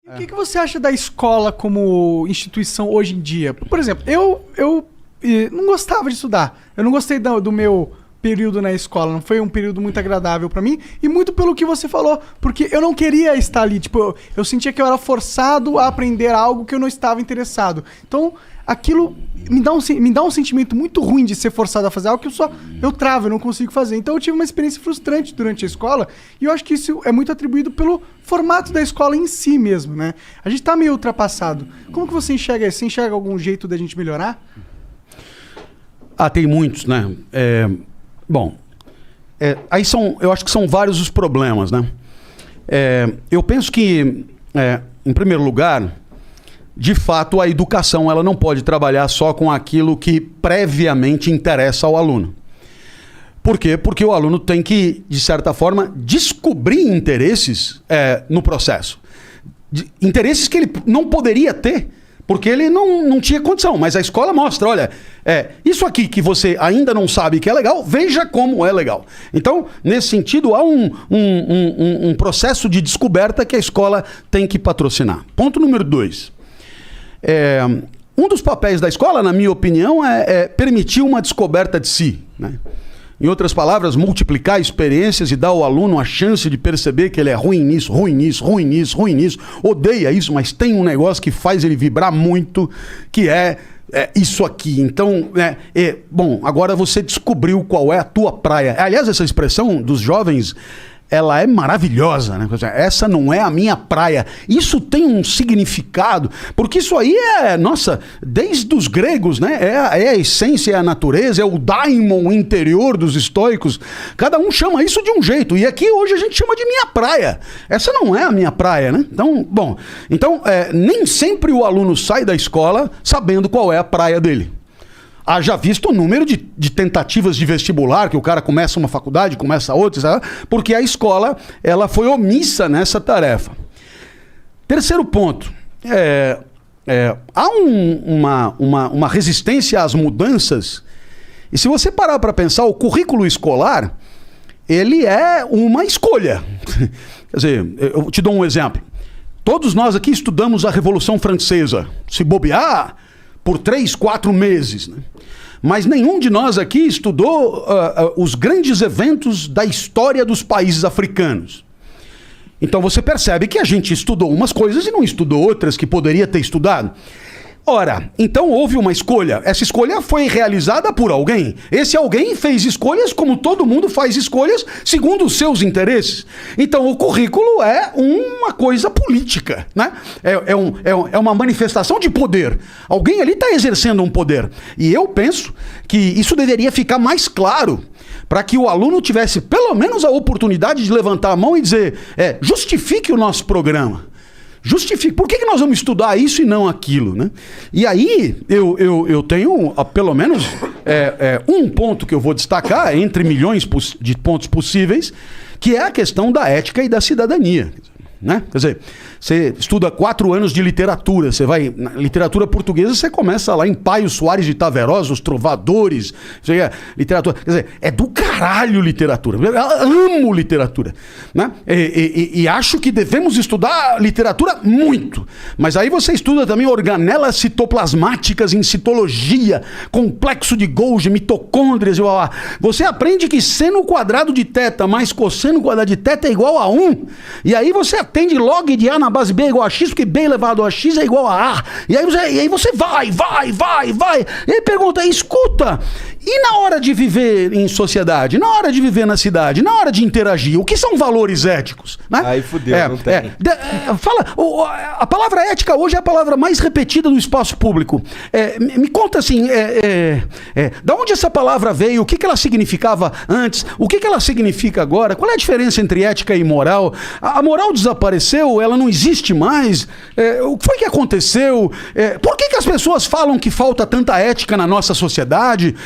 E o que você acha da escola como instituição hoje em dia? Por exemplo, eu não gostava de estudar. Eu não gostei do meu período na escola. Não foi um período muito agradável pra mim. E muito pelo que você falou. Porque eu não queria estar ali. Tipo, eu sentia que eu era forçado a aprender algo que eu não estava interessado. Então, aquilo me dá um sentimento muito ruim de ser forçado a fazer algo que eu travo, eu não consigo fazer. Então eu tive uma experiência frustrante durante a escola e eu acho que isso é muito atribuído pelo formato da escola em si mesmo, né? A gente tá meio ultrapassado. Como que você enxerga isso? Você enxerga algum jeito da gente melhorar? Tem muitos, né? Aí eu acho que são vários os problemas, né? Eu penso que, em primeiro lugar, de fato, a educação ela não pode trabalhar só com aquilo que previamente interessa ao aluno. Por quê? Porque o aluno tem que, de certa forma, descobrir interesses no processo. Interesses que ele não poderia ter, porque ele não tinha condição. Mas a escola mostra, olha, isso aqui que você ainda não sabe que é legal, veja como é legal. Então, nesse sentido, há um processo de descoberta que a escola tem que patrocinar. Ponto número 2. Um dos papéis da escola, na minha opinião, é permitir uma descoberta de si, né? Em outras palavras, multiplicar experiências e dar ao aluno a chance de perceber que ele é ruim nisso, ruim nisso, ruim nisso, ruim nisso, odeia isso, mas tem um negócio que faz ele vibrar muito, que é isso aqui. Então, bom, agora você descobriu qual é a tua praia. Aliás, essa expressão dos jovens, ela é maravilhosa, né? Essa não é a minha praia. Isso tem um significado, porque isso aí nossa, desde os gregos, né? É a essência, é a natureza, é o daimon interior dos estoicos. Cada um chama isso de um jeito. E aqui hoje a gente chama de minha praia. Essa não é a minha praia, né? Então, nem sempre o aluno sai da escola sabendo qual é a praia dele. Haja visto o número de tentativas de vestibular, que o cara começa uma faculdade, começa outra, sabe? Porque a escola ela foi omissa nessa tarefa. Terceiro ponto, há uma resistência às mudanças, e se você parar para pensar, o currículo escolar, ele é uma escolha. Quer dizer, eu te dou um exemplo. Todos nós aqui estudamos a Revolução Francesa. Se bobear, por 3, 4 meses, né? Mas nenhum de nós aqui estudou os grandes eventos da história dos países africanos. Então você percebe que a gente estudou umas coisas e não estudou outras que poderia ter estudado. Ora, então houve uma escolha. Essa escolha foi realizada por alguém. Esse alguém fez escolhas como todo mundo faz escolhas segundo os seus interesses. Então o currículo é uma coisa política, né? É uma manifestação de poder. Alguém ali está exercendo um poder. E eu penso que isso deveria ficar mais claro para que o aluno tivesse pelo menos a oportunidade de levantar a mão e dizer, justifique o nosso programa. Justifique. Por que nós vamos estudar isso e não aquilo, né? E aí, eu tenho pelo menos um ponto que eu vou destacar, entre milhões de pontos possíveis, que é a questão da ética e da cidadania, né? Quer dizer, você estuda 4 anos de literatura, você vai na literatura portuguesa, você começa lá em Paio Soares de Taverosa, os trovadores, literatura, quer dizer, é do caralho literatura, eu amo literatura, né? E acho que devemos estudar literatura muito, mas aí você estuda também organelas citoplasmáticas em citologia, complexo de Golgi, mitocôndrias, você aprende que seno quadrado de θ mais cosseno quadrado de θ é igual a 1, e aí você atende log de A na base B é igual a X, porque B elevado a X é igual a A. E aí você vai. E aí pergunta, escuta, e na hora de viver em sociedade, na hora de viver na cidade, na hora de interagir, o que são valores éticos? Né? Aí fudeu, não tem. A palavra ética hoje é a palavra mais repetida no espaço público. Me conta assim, da onde essa palavra veio, o que ela significava antes, o que ela significa agora, qual é a diferença entre ética e moral? A moral desapareceu, ela não existe mais? O que foi que aconteceu? Por que as pessoas falam que falta tanta ética na nossa sociedade?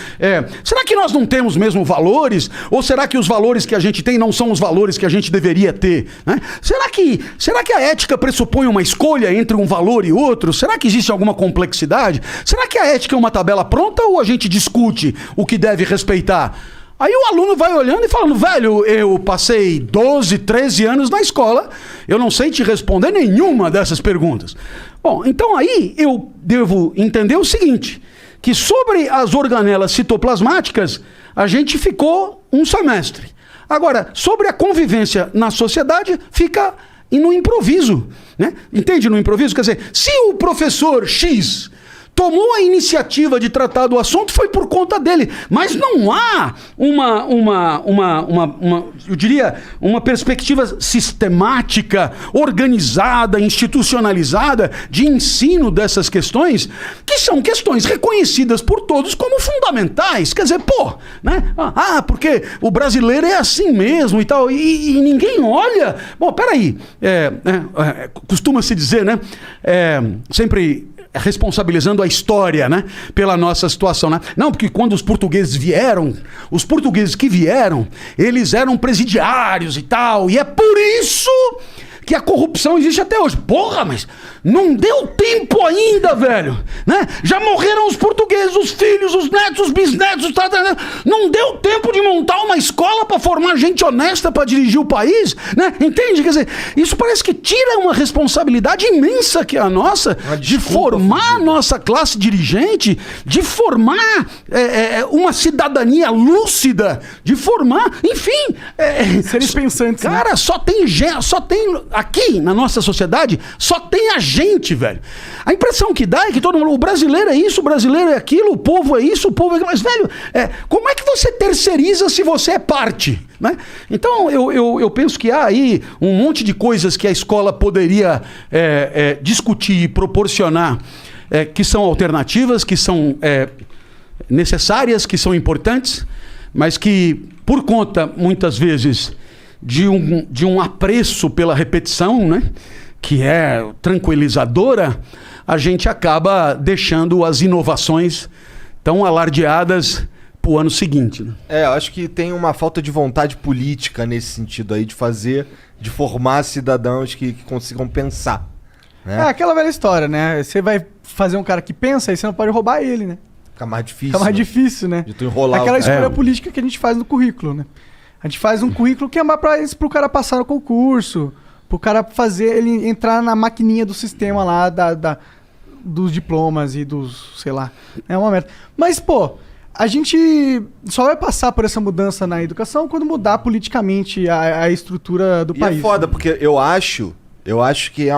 Será que nós não temos mesmo valores? Ou será que os valores que a gente tem não são os valores que a gente deveria ter? Né? Será que a ética pressupõe uma escolha entre um valor e outro? Será que existe alguma complexidade? Será que a ética é uma tabela pronta ou a gente discute o que deve respeitar? Aí o aluno vai olhando e falando, velho, eu passei 12, 13 anos na escola, eu não sei te responder nenhuma dessas perguntas. Bom, então aí eu devo entender o seguinte, que sobre as organelas citoplasmáticas, a gente ficou um semestre. Agora, sobre a convivência na sociedade, fica no improviso, né? Entende no improviso? Quer dizer, se o professor X tomou a iniciativa de tratar do assunto, foi por conta dele. Mas não há eu diria, uma perspectiva sistemática, organizada, institucionalizada de ensino dessas questões, que são questões reconhecidas por todos como fundamentais. Quer dizer, pô, né? Porque o brasileiro é assim mesmo e tal, e ninguém olha. Bom, peraí, costuma-se dizer, né? Sempre responsabilizando a história, né, pela nossa situação, né? Não, porque quando os portugueses que vieram, eles eram presidiários e tal, e é por isso que a corrupção existe até hoje. Porra, mas não deu tempo ainda, velho, né? Já morreram os portugueses, os filhos, os netos, os bisnetos, não deu tempo de montar uma escola para formar gente honesta para dirigir o país, né? Entende? Quer dizer, isso parece que tira uma responsabilidade imensa que é a nossa, de formar a nossa classe dirigente, de formar uma cidadania lúcida, de formar, enfim... seres pensantes, cara, né? Só tem aqui na nossa sociedade, só tem a gente, velho. A impressão que dá é que todo mundo, o brasileiro é isso, o brasileiro é aquilo, o povo é isso, o povo é aquilo. Mas, velho, como é que você terceiriza se você é parte, né? Então, eu penso que há aí um monte de coisas que a escola poderia discutir e proporcionar, que são alternativas, que são necessárias, que são importantes, mas que, por conta, muitas vezes, de um apreço pela repetição, né, que é tranquilizadora, a gente acaba deixando as inovações tão alardeadas para o ano seguinte. Né? Eu acho que tem uma falta de vontade política nesse sentido aí, de formar cidadãos que consigam pensar. Né? É aquela velha história, né? Você vai fazer um cara que pensa e você não pode roubar ele, né? Fica mais difícil. Fica mais difícil, né? De tu enrolar aquela escolha política que a gente faz no currículo, né? A gente faz um currículo que é mais pro cara passar no concurso, pro cara fazer ele entrar na maquininha do sistema lá dos diplomas e dos, sei lá. É uma merda. Mas, pô, a gente só vai passar por essa mudança na educação quando mudar politicamente a estrutura do país. É foda, né? Porque eu acho que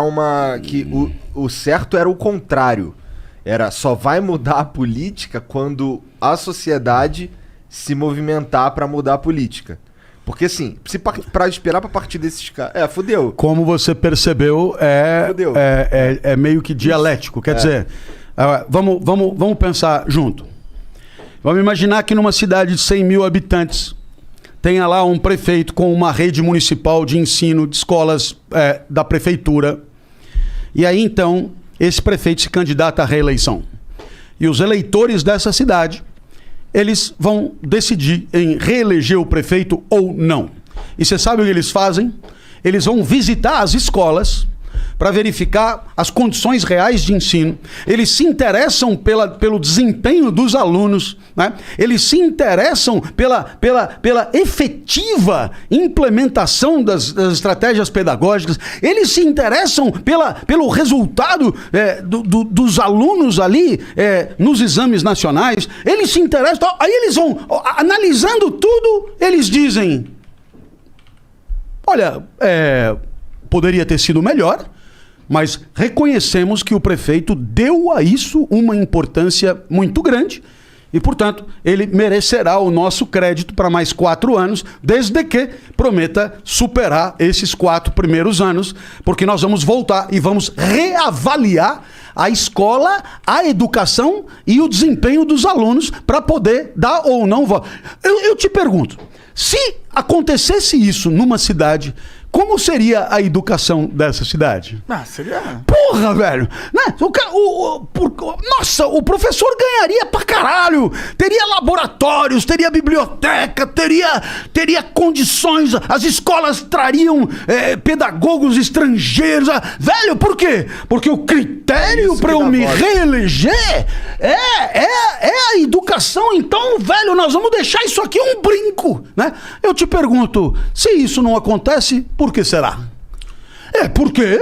o certo era o contrário. Só vai mudar a política quando a sociedade se movimentar pra mudar a política. Porque assim, pra esperar pra partir desses caras... fudeu. Como você percebeu, é meio que dialético. Quer dizer, vamos pensar junto. Vamos imaginar que numa cidade de 100 mil habitantes tenha lá um prefeito com uma rede municipal de ensino de escolas da prefeitura. E aí então, esse prefeito se candidata à reeleição. E os eleitores dessa cidade, eles vão decidir em reeleger o prefeito ou não. E você sabe o que eles fazem? Eles vão visitar as escolas para verificar as condições reais de ensino. Eles se interessam pelo desempenho dos alunos, né? Eles se interessam pela efetiva implementação das estratégias pedagógicas. Eles se interessam pelo resultado dos alunos ali nos exames nacionais. Eles se interessam. Aí eles vão, analisando tudo, eles dizem: olha, poderia ter sido melhor, mas reconhecemos que o prefeito deu a isso uma importância muito grande e, portanto, ele merecerá o nosso crédito para mais 4 anos, desde que prometa superar esses 4 primeiros anos, porque nós vamos voltar e vamos reavaliar a escola, a educação e o desempenho dos alunos para poder dar ou não voto. Eu te pergunto, se acontecesse isso numa cidade como seria a educação dessa cidade? Ah, seria... Porra, velho! Né? Nossa, o professor ganharia pra caralho! Teria laboratórios, teria biblioteca, teria condições, as escolas trariam pedagogos estrangeiros. Velho, por quê? Porque o critério pra eu me reeleger é a educação. Então, velho, nós vamos deixar isso aqui um brinco, né? Eu te pergunto, se isso não acontece, por que será? É porque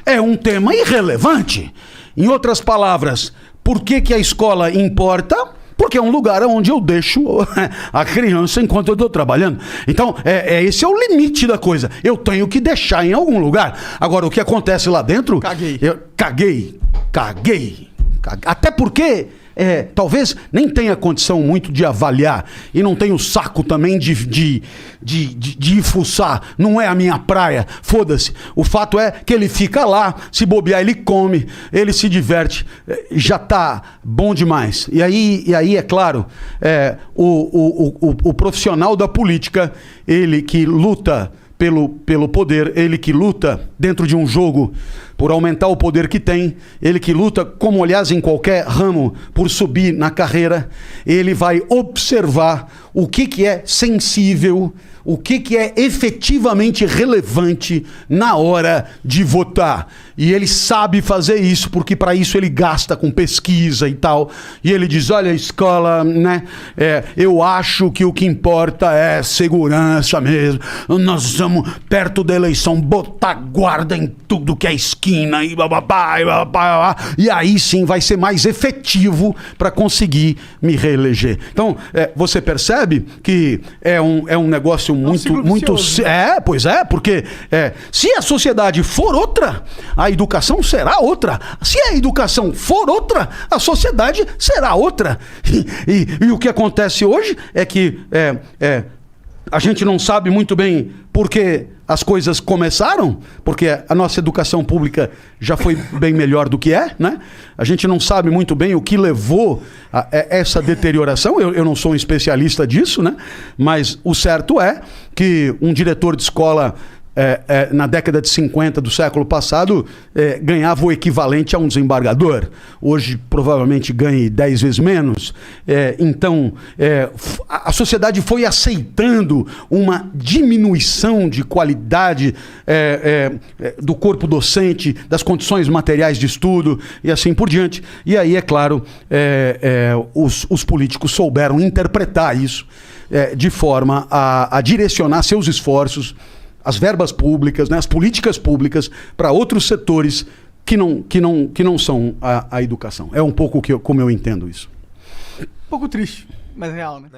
é um tema irrelevante. Em outras palavras, por que a escola importa? Porque é um lugar onde eu deixo a criança enquanto eu estou trabalhando. Então, esse é o limite da coisa. Eu tenho que deixar em algum lugar. Agora, o que acontece lá dentro... Caguei. Até porque... talvez nem tenha condição muito de avaliar e não tenho saco também de ir fuçar, não é a minha praia, foda-se. O fato é que ele fica lá, se bobear ele come, ele se diverte, já tá bom demais. E aí é claro, o profissional da política, ele que luta pelo poder, ele que luta dentro de um jogo por aumentar o poder que tem, ele que luta, como aliás em qualquer ramo, por subir na carreira, ele vai observar o que é sensível, o que é efetivamente relevante na hora de votar. E ele sabe fazer isso, porque para isso ele gasta com pesquisa e tal. E ele diz, olha, escola, né? Eu acho que o que importa é segurança mesmo. Nós vamos, perto da eleição, botar guarda em tudo que é esquina e bababá, e bababá. E aí sim vai ser mais efetivo para conseguir me reeleger. Então, você percebe que é um negócio muito... Pois é, porque se a sociedade for outra, a educação será outra. Se a educação for outra, a sociedade será outra. E o que acontece hoje é que a gente não sabe muito bem por que as coisas começaram, porque a nossa educação pública já foi bem melhor do que né? A gente não sabe muito bem o que levou a essa deterioração. Eu não sou um especialista disso, né? Mas o certo é que um diretor de escola na década de 50 do século passado ganhava o equivalente a um desembargador. Hoje provavelmente ganhe 10 vezes menos. Então a sociedade foi aceitando uma diminuição de qualidade do corpo docente, das condições materiais de estudo e assim por diante. E aí, é claro, os políticos souberam interpretar isso de forma a direcionar seus esforços, as verbas públicas, né, as políticas públicas para outros setores que não são a educação. É um pouco como eu entendo isso. Um pouco triste, mas real, né?